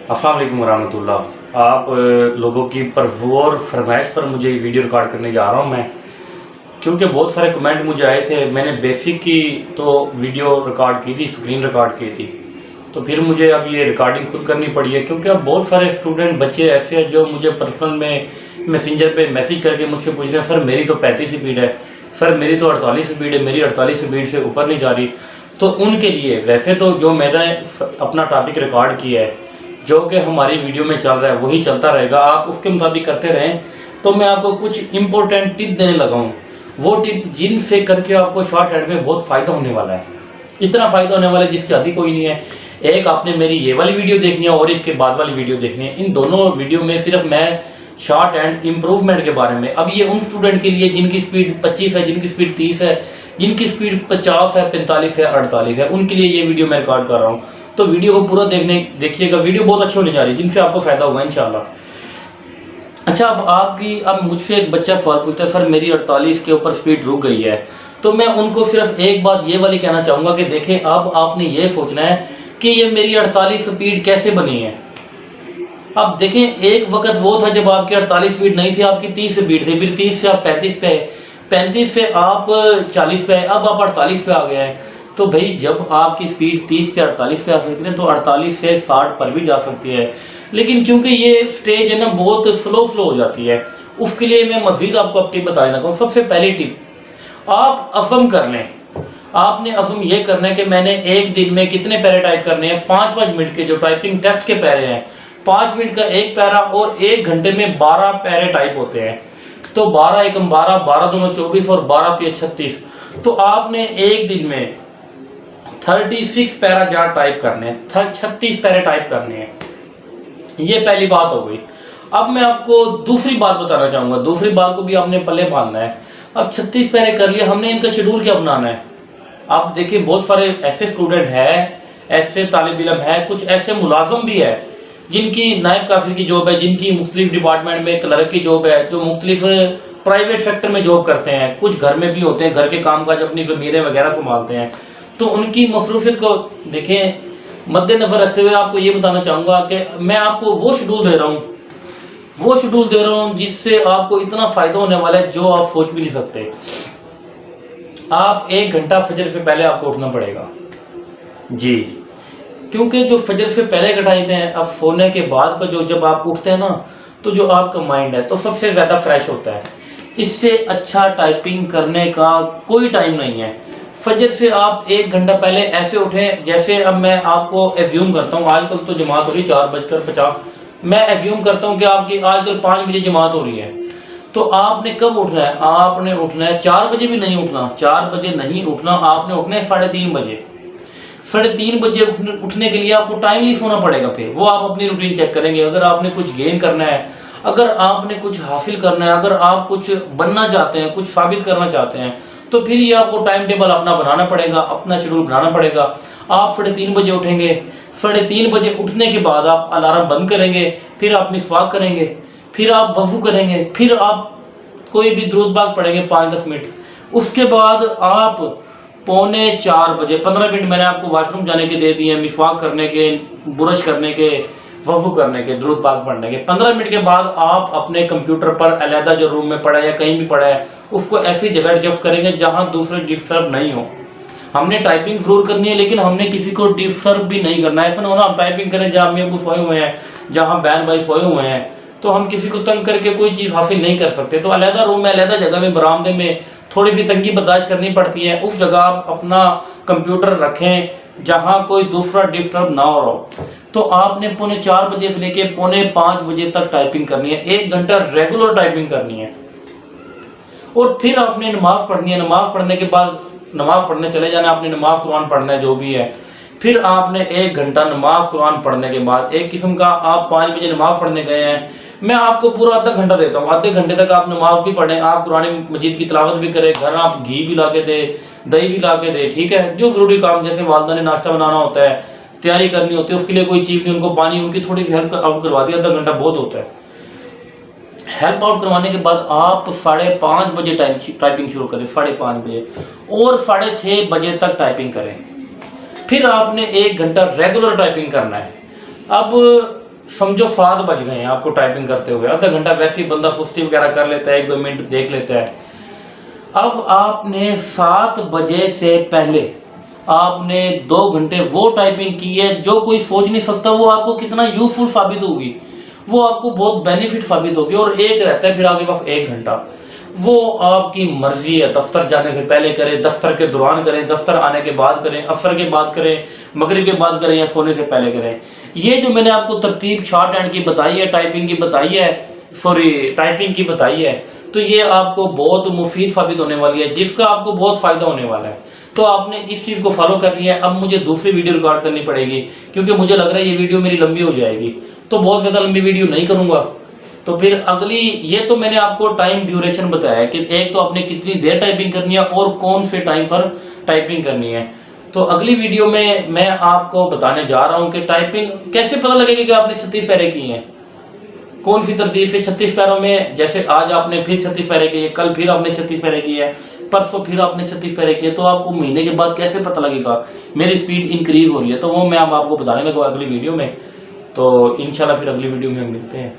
अस्सलाम वालेकुम वरहमतुल्लाह। आप लोगों की परवोर फरमाइश पर मुझे वीडियो रिकॉर्ड करने जा रहा हूँ मैं, क्योंकि बहुत सारे कमेंट मुझे आए थे। मैंने बेसिक की तो वीडियो रिकॉर्ड की थी, स्क्रीन रिकॉर्ड की थी, तो फिर मुझे अब ये रिकॉर्डिंग खुद करनी पड़ी है, क्योंकि अब बहुत सारे स्टूडेंट बच्चे ऐसे हैं जो मुझे पर्सनल में मैसेंजर पे मैसेज करके मुझसे पूछ रहे हैं, सर मेरी तो 35 स्पीड है, सर मेरी तो 48 स्पीड है, मेरी 48 स्पीड से ऊपर नहीं जा रही। तो उनके लिए वैसे तो जो मैंने अपना टॉपिक रिकॉर्ड किया है, जो कि हमारी वीडियो में चल रहा है वही चलता रहेगा, आप उसके मुताबिक करते रहें। तो मैं आपको कुछ इंपॉर्टेंट टिप देने लगा हूँ, वो टिप जिनसे करके आपको शॉर्ट हैंड में बहुत फ़ायदा होने वाला है। इतना फ़ायदा होने वाला है जिसकी आदि कोई नहीं है। एक आपने मेरी ये वाली वीडियो देखनी है और इसके बाद वाली वीडियो देखनी है। इन दोनों वीडियो में सिर्फ मैं शॉर्ट एंड इम्प्रूवमेंट के बारे में, अब ये उन स्टूडेंट के लिए जिनकी स्पीड 25 है, जिनकी स्पीड 30 है, जिनकी स्पीड 50 है, 45 है, 48 है, उनके लिए ये वीडियो मैं रिकॉर्ड कर रहा हूँ। तो वीडियो को पूरा देखिएगा, वीडियो बहुत अच्छी होने जा रही है जिनसे आपको फायदा होगा इंशाल्लाह। अच्छा, अब मुझसे एक बच्चा सवाल पूछता है, सर मेरी 48 के ऊपर स्पीड रुक गई है। तो मैं उनको सिर्फ एक बात ये वाली कहना चाहूँगा कि देखें, अब आपने ये सोचना है कि ये मेरी 48 स्पीड कैसे बनी है। अब देखें, एक वक्त वो था जब आपकी 48 स्पीड नहीं थी, आपकी 30 स्पीड थी, फिर 30 से आप 35 पे, 35 से आप 40 पे, अब आप 48 पे आ गए हैं। तो भाई जब आपकी स्पीड 30 से 48 पे आ सकती है तो 48 से 60 पर भी जा सकती है, लेकिन क्योंकि ये स्टेज है ना बहुत स्लो हो जाती है, उसके लिए मैं मजीद आपको अब टिप बताने लगा हूँ। सबसे पहली टिप, आप अज़म कर लें। आपने अज़म ये करना है कि मैंने एक दिन में कितने पैरे टाइप करने हैं, 5-5 मिनट के जो टाइपिंग टेस्ट के पैरे हैं, 5 मिनट का एक पैरा, और 1 घंटे में 12 पैरे टाइप होते हैं। तो 12 एकम 12, 12 दूनी 24 और 12 तिया 36। तो आपने एक दिन में 36 पैरा जार टाइप करने हैं, 36 पैरे टाइप करने हैं। ये पहली बात हो गई। अब मैं आपको दूसरी बात बताना चाहूँगा, दूसरी बात को भी आपने पल्ले बांधना है। अब 36 पैरे कर लिए, हमने इनका शेड्यूल क्या बनाना है। आप देखिए, बहुत सारे ऐसे स्टूडेंट हैं, ऐसे तालिब इल्म है, कुछ ऐसे मुलाजम भी है जिनकी नायब काफिल की जॉब है, जिनकी मुख्तलिफ डिपार्टमेंट में क्लर्क की जॉब है, जो मुख्तलिफ प्राइवेट सेक्टर में जॉब करते हैं, कुछ घर में भी होते हैं, घर के काम काज अपनी ज़मीरें वगैरह संभालते हैं। तो उनकी मसरूफियत को देखें, मद्देनजर रखते हुए आपको ये बताना चाहूँगा कि मैं आपको वो शेड्यूल दे रहा हूँ जिससे आपको इतना फ़ायदा होने वाला है जो आप सोच भी नहीं सकते। आप 1 घंटा फजर से पहले आपको उठना पड़ेगा जी, क्योंकि जो फजर से पहले का टाइम है, अब सोने के बाद का जो जब आप उठते हैं ना, तो जो आपका माइंड है तो सबसे ज़्यादा फ्रेश होता है। इससे अच्छा टाइपिंग करने का कोई टाइम नहीं है। फजर से आप 1 घंटा पहले ऐसे उठें जैसे, अब मैं आपको एज्यूम करता हूँ, आजकल तो जमात हो रही 4:50, मैं एज्यूम करता हूँ कि आपकी आजकल 5 बजे जमात हो रही है। तो आपने कब उठना है, आपने उठना है 4 बजे भी नहीं उठना, 4 बजे नहीं उठना, आपने उठना है 3:30 बजे। 3:30 बजे उठने के लिए आपको टाइमली सोना पड़ेगा। फिर वो आप अपनी रूटीन चेक करेंगे। अगर आपने कुछ गेन करना है, अगर आपने कुछ हासिल करना है, अगर आप कुछ बनना चाहते हैं, कुछ साबित करना चाहते हैं, तो फिर ये आपको टाइम टेबल अपना बनाना पड़ेगा, अपना शेड्यूल बनाना पड़ेगा। आप 3:30 बजे उठेंगे, 3:30 बजे उठने के बाद आप अलार्म बंद करेंगे, फिर आप मिसवाक करेंगे, फिर आप वज़ू करेंगे, फिर आप कोई भी दुरूद पाक पढ़ेंगे 5-10 मिनट। उसके बाद आप 3:45 बजे, 15 मिनट मैंने आपको वॉशरूम जाने के दे दिए, मिसवाक करने के, ब्रश करने के, वज़ू करने के, दुरूद पाक पढ़ने के। 15 मिनट के बाद आप अपने कंप्यूटर पर अलहदा जो रूम में पड़ा है या कहीं भी पड़ा है, उसको ऐसी जगह एडजस्ट करेंगे जहाँ दूसरे डिस्टर्ब नहीं हो। हमने टाइपिंग जरूर करनी है, लेकिन हमने किसी को डिस्टर्ब भी नहीं करना है। ऐसा ना हो ना हम टाइपिंग करें जहाँ अम्मी अबू सोए हुए हैं, जहाँ बहन भाई सोए हुए हैं, तो हम किसी को तंग करके कोई चीज़ हासिल नहीं कर सकते। तो अलहदा रूम में, अलहदा जगह में, बरामदे में थोड़ी सी तंगी बर्दाश्त करनी पड़ती है। उस जगह आप अपना कंप्यूटर रखें जहाँ कोई दूसरा डिस्टर्ब ना हो रहा। तो आपने 4:45 बजे से लेके 4:45 बजे तक टाइपिंग करनी है, 1 घंटा रेगुलर टाइपिंग करनी है। और फिर आपने नमाज पढ़नी है। नमाज पढ़ने के बाद नमाज पढ़ने चले जाना, आपने नमाज कुरान पढ़ना है जो भी है। फिर आपने 1 घंटा नमाज कुरान पढ़ने के बाद, एक किस्म का आप 5 बजे नमाज पढ़ने गए हैं, मैं आपको पूरा आधा घंटा देता हूँ। आधे घंटे तक आप नमाज भी पढ़ें, आप कुरान मजीद की तिलावत भी करें, घर आप घी भी ला के दे, दही भी ला के दे, ठीक है। जो ज़रूरी काम, जैसे वालदा ने नाश्ता बनाना होता है, तैयारी करनी होती है, उसके लिए कोई चीज़ नहीं, उनको पानी, उनकी थोड़ी सी हेल्प आउट करवा दी, आधा घंटा बहुत होता है। हेल्प आउट करवाने के बाद आप 5:30 बजे टाइपिंग शुरू करें, 5:30 बजे, और 6:30 बजे तक टाइपिंग करें। फिर आपने 1 घंटा रेगुलर टाइपिंग करना है। अब समझो 7 बज गए हैं आपको टाइपिंग करते हुए, आधा घंटा वैसे ही बंदा सुस्ती वगैरह कर लेता है, 1-2 मिनट देख लेता है। अब आपने 7 बजे से पहले आपने 2 घंटे वो टाइपिंग की है जो कोई सोच नहीं सकता वो आपको कितना यूजफुल साबित होगी, वो आपको बहुत बेनिफिट साबित होगी। और एक रहता है फिर आपके पास 1 घंटा, वो आपकी मर्जी है, दफ्तर जाने से पहले करें, दफ्तर के दौरान करें, दफ्तर आने के बाद करें, असर के बाद करें, मगरिब के बाद करें या सोने से पहले करें। ये जो मैंने आपको तरतीब शॉर्ट हैंड की बताई है, टाइपिंग की बताई है, सॉरी टाइपिंग की बताई है, तो ये आपको बहुत मुफीद साबित होने वाली है, जिसका आपको बहुत फायदा होने वाला है। तो आपने इस चीज़ को फॉलो कर लिया है। अब मुझे दूसरी वीडियो रिकॉर्ड करनी पड़ेगी क्योंकि मुझे लग रहा है ये वीडियो मेरी लंबी हो जाएगी, तो बहुत ज़्यादा लंबी वीडियो नहीं करूँगा। तो फिर अगली, ये तो मैंने आपको टाइम ड्यूरेशन बताया कि एक तो आपने कितनी देर टाइपिंग करनी है और कौन से टाइम पर टाइपिंग करनी है। तो अगली वीडियो में मैं आपको बताने जा रहा हूं कि टाइपिंग कैसे पता लगेगी कि आपने 36 पैरे किए हैं, कौन सी तरतीब से 36 पैरों में। जैसे आज आपने फिर 36 पैरे किए, कल फिर आपने 36 पैरे किए, परसों फिर आपने 36 पैरे किए, तो आपको महीने के बाद कैसे पता लगेगा मेरी स्पीड इंक्रीज हो रही है। तो वो मैं अब आपको बताने लगा अगली वीडियो में। तो इंशाल्लाह फिर अगली वीडियो में हम मिलते हैं।